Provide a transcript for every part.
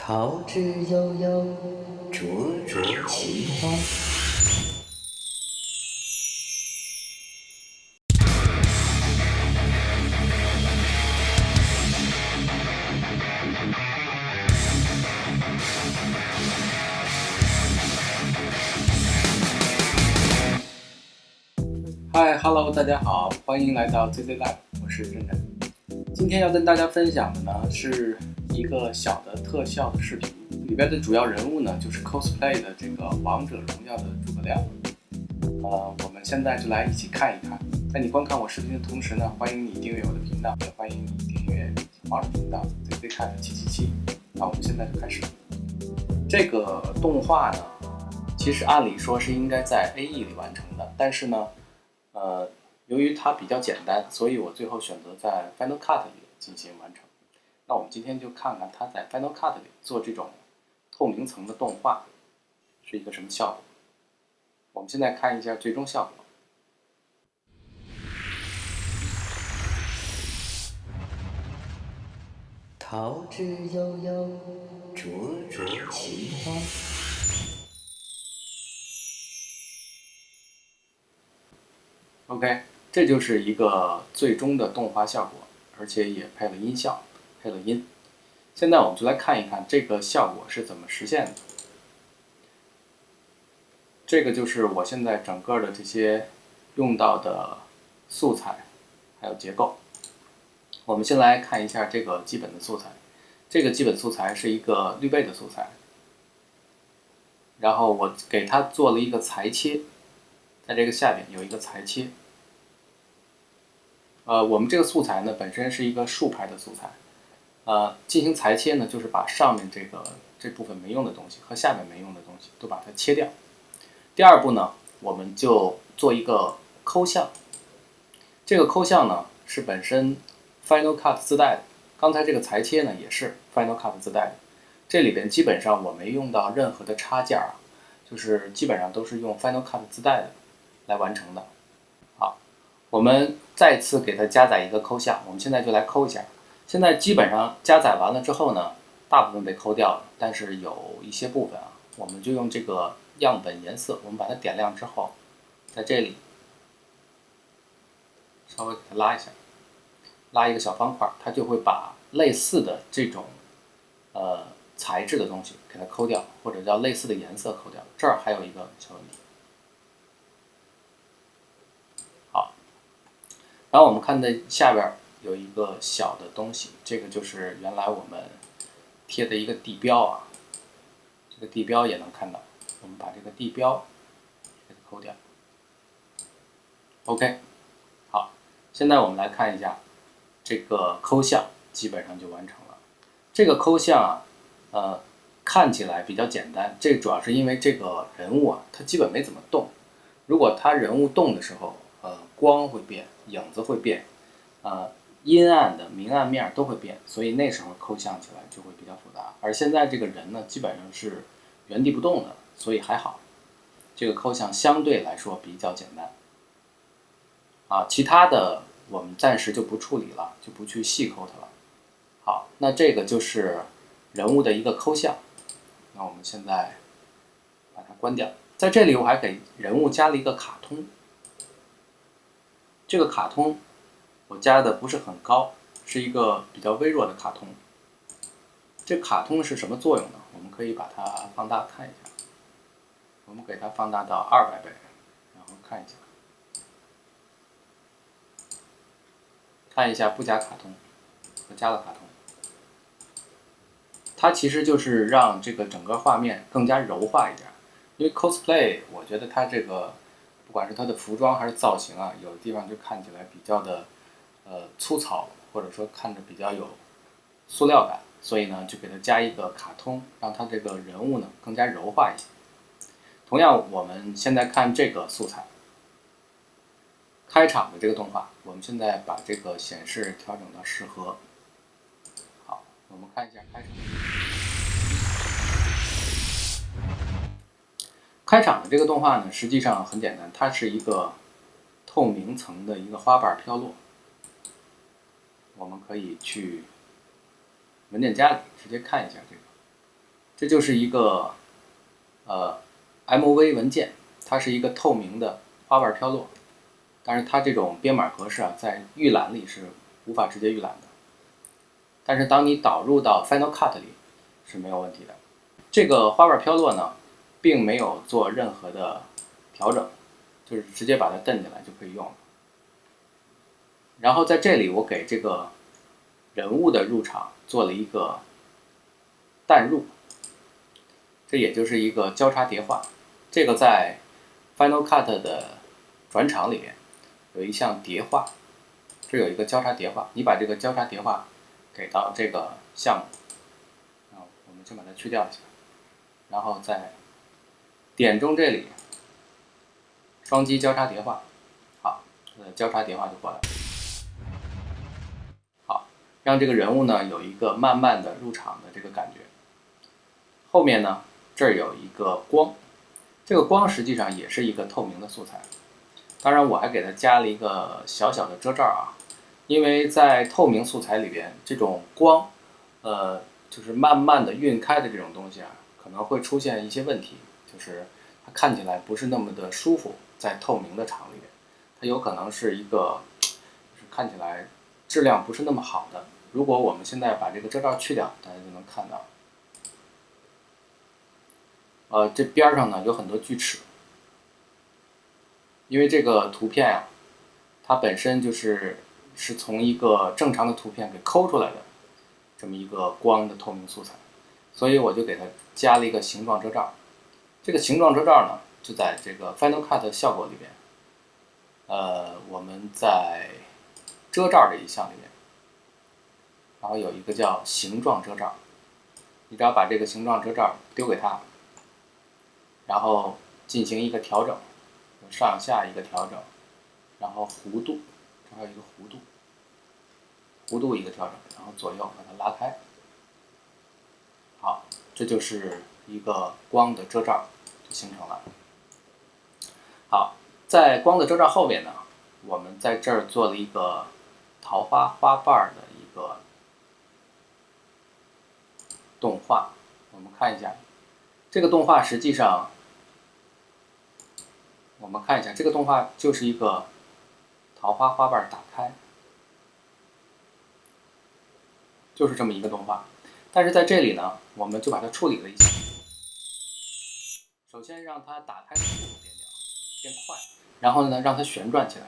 桃之悠悠，灼灼其花。嗨，Hello， 大家好，欢迎来到 ZZ Lab， 我是真真。今天要跟大家分享的呢是一个小的特效的视频，里边的主要人物呢就是 cosplay 的这个王者荣耀的诸葛亮。我们现在就来一起看一看。在你观看我视频的同时呢，欢迎你订阅我的频道，也欢迎你订阅小黄的频道 ZZ Cat 777。那我们现在就开始。这个动画呢，其实按理说是应该在 AE 里完成的，但是呢。由于它比较简单，所以我最后选择在 Final Cut 里进行完成。那我们今天就看看它在 Final Cut 里做这种透明层的动画是一个什么效果。我们现在看一下最终效果。桃之悠悠，灼灼其花。OK， 这就是一个最终的动画效果，而且也配了音效，配了音。现在我们就来看一看这个效果是怎么实现的。这个就是我现在整个的这些用到的素材，还有结构。我们先来看一下这个基本的素材。这个基本素材是一个绿背的素材，然后我给它做了一个裁切，在这个下边有一个裁切。我们这个素材呢本身是一个竖排的素材，进行裁切呢就是把上面这部分没用的东西和下面没用的东西都把它切掉。第二步呢，我们就做一个抠像。这个抠像呢是本身 Final Cut 自带的，刚才这个裁切呢也是 Final Cut 自带的。这里边基本上我没用到任何的插件啊，就是基本上都是用 Final Cut 自带的来完成的。好，我们再次给它加载一个抠像，我们现在就来抠一下。现在基本上加载完了之后呢，大部分被抠掉了，但是有一些部分啊，我们就用这个样本颜色，我们把它点亮之后，在这里稍微给它拉一下，拉一个小方块，它就会把类似的这种材质的东西给它抠掉，或者叫类似的颜色抠掉。这儿还有一个小问题。好，然后我们看在下边有一个小的东西，这个就是原来我们贴的一个地标啊，这个地标也能看到。我们把这个地标给它抠掉。OK， 好，现在我们来看一下这个抠像，基本上就完成了。这个抠像啊，看起来比较简单，这主要是因为这个人物啊，他基本没怎么动。如果他人物动的时候，光会变，影子会变，阴暗的明暗面都会变，所以那时候抠像起来就会比较复杂。而现在这个人呢，基本上是原地不动的，所以还好，这个抠像相对来说比较简单。其他的我们暂时就不处理了，就不去细抠它了。好，那这个就是人物的一个抠像。那我们现在把它关掉。在这里我还给人物加了一个卡通。这个卡通我加的不是很高，是一个比较微弱的卡通。这卡通是什么作用呢？我们可以把它放大看一下。我们给它放大到200倍，然后看一下。看一下不加卡通和加了卡通，它其实就是让这个整个画面更加柔化一点。因为 cosplay 我觉得它这个不管是它的服装还是造型啊，有的地方就看起来比较的粗糙，或者说看着比较有塑料感，所以呢就给它加一个卡通，让它这个人物呢更加柔化一些。同样我们现在看这个素材开场的这个动画，我们现在把这个显示调整到适合。好，我们看一下开场。开场的这个动画呢，实际上很简单，它是一个透明层的一个花瓣飘落。我们可以去文件夹里直接看一下这个。这就是一个MOV 文件，它是一个透明的花瓣飘落，但是它这种编码格式啊，在预览里是无法直接预览的，但是当你导入到 Final Cut 里是没有问题的。这个花瓣飘落呢，并没有做任何的调整，就是直接把它蹬进来就可以用了。然后在这里我给这个人物的入场做了一个淡入，这也就是一个交叉叠画。这个在 Final Cut 的转场里面有一项叠画，这有一个交叉叠画，你把这个交叉叠画给到这个项目，我们先把它去掉一下，然后再点中这里，双击交叉叠画，好，交叉叠画就过来了。好，让这个人物呢有一个慢慢的入场的这个感觉。后面呢，这儿有一个光，这个光实际上也是一个透明的素材。当然我还给它加了一个小小的遮罩啊，因为在透明素材里边，这种光，就是慢慢的晕开的这种东西啊，可能会出现一些问题，就是它看起来不是那么的舒服，在透明的场里面，它有可能是一个，就是看起来质量不是那么好的。如果我们现在把这个遮罩去掉，大家就能看到，这边上呢有很多锯齿。因为这个图片啊，它本身是从一个正常的图片给抠出来的这么一个光的透明素材，所以我就给它加了一个形状遮罩。这个形状遮罩呢，就在这个 Final Cut 效果里边，我们在遮罩这一项里面，然后有一个叫形状遮罩，你只要把这个形状遮罩丢给它，然后进行一个调整。上下一个调整，然后弧度，这还有一个弧度一个调整，然后左右把它拉开。好，这就是一个光的遮罩就形成了。好，在光的遮罩后面呢，我们在这儿做了一个桃花花瓣的一个动画。我们看一下，这个动画实际上。我们看一下，这个动画就是一个桃花花瓣打开，就是这么一个动画。但是在这里呢，我们就把它处理了一下。首先让它打开的速度变快，然后呢让它旋转起来。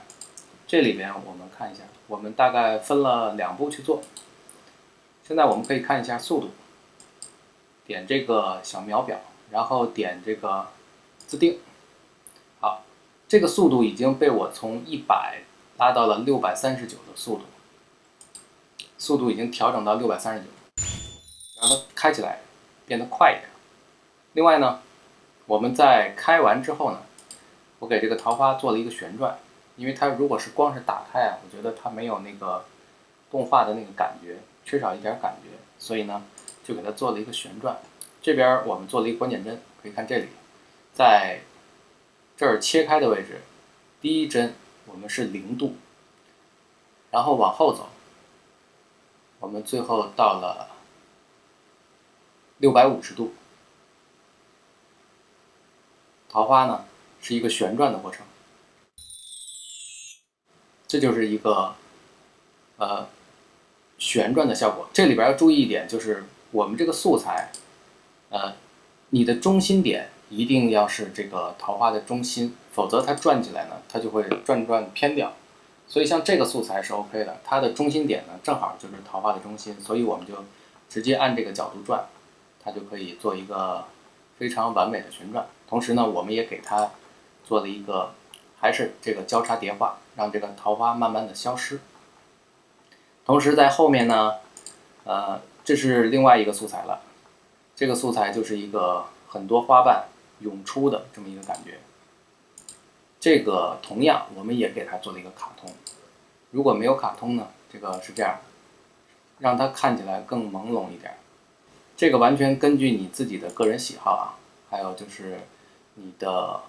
这里边我们看一下，我们大概分了2步去做。现在我们可以看一下速度，点这个小秒表，然后点这个自定。好，这个速度已经被我从100拉到了639的速度，速度已经调整到639，让它开起来变得快一点。另外呢，我们在开完之后呢，我给这个桃花做了一个旋转，因为它如果是光是打开啊，我觉得它没有那个动画的那个感觉，缺少一点感觉，所以呢，就给它做了一个旋转。这边我们做了一个关键帧，可以看这里，在这儿切开的位置，第一帧我们是0度，然后往后走，我们最后到了650度。桃花呢是一个旋转的过程，这就是一个旋转的效果。这里边要注意一点，就是我们这个素材，你的中心点一定要是这个桃花的中心，否则它转起来呢，它就会转偏掉。所以像这个素材是 OK 的，它的中心点呢正好就是桃花的中心，所以我们就直接按这个角度转，它就可以做一个非常完美的旋转。同时呢，我们也给它做了一个还是这个交叉叠画，让这个桃花慢慢的消失。同时在后面呢，这是另外一个素材了，这个素材就是一个很多花瓣涌出的这么一个感觉。这个同样我们也给它做了一个卡通，如果没有卡通呢，这个是这样，让它看起来更朦胧一点。这个完全根据你自己的个人喜好啊，还有就是你的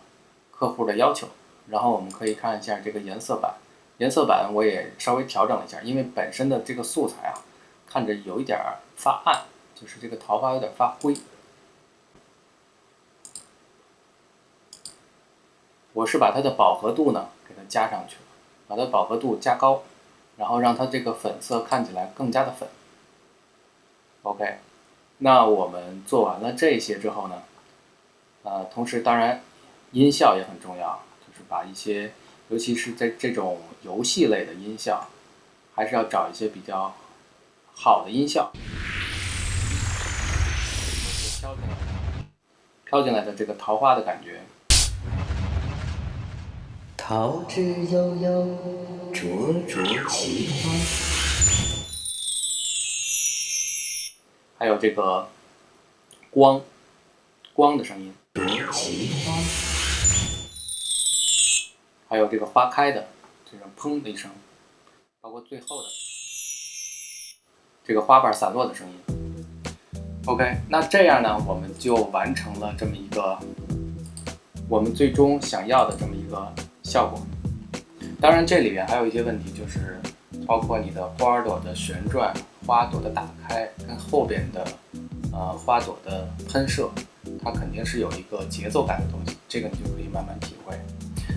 客户的要求。然后我们可以看一下这个颜色板，颜色板我也稍微调整了一下，因为本身的这个素材啊，看着有一点发暗，就是这个桃花有点发灰，我是把它的饱和度呢给它加上去了，把它饱和度加高，然后让它这个粉色看起来更加的粉。OK， 那我们做完了这些之后呢，同时当然音效也很重要，就是把一些，尤其是在这种游戏类的音效，还是要找一些比较好的音效。飘进来的这个桃花的感觉。桃之夭夭，灼灼其花。还有这个光的声音，灼其花。还有这个花开的这种砰的一声，包括最后的这个花瓣散落的声音。OK， 那这样呢，我们就完成了这么一个我们最终想要的这么一个效果。当然这里面还有一些问题，就是包括你的花朵的旋转、花朵的打开跟后边的花朵的喷射，它肯定是有一个节奏感的东西，这个你就可以慢慢体会。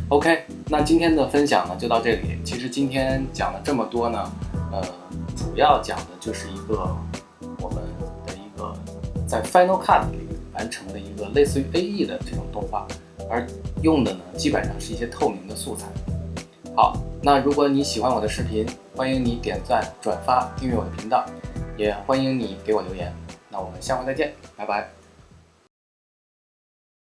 OK， 那今天的分享呢就到这里。其实今天讲了这么多呢，主要讲的就是一个我们的一个在 Final Cut 里完成的一个类似于 AE 的这种动画，而用的呢基本上是一些透明的素材。好，那如果你喜欢我的视频，欢迎你点赞、转发、订阅我的频道，也欢迎你给我留言。那我们下回再见，拜拜。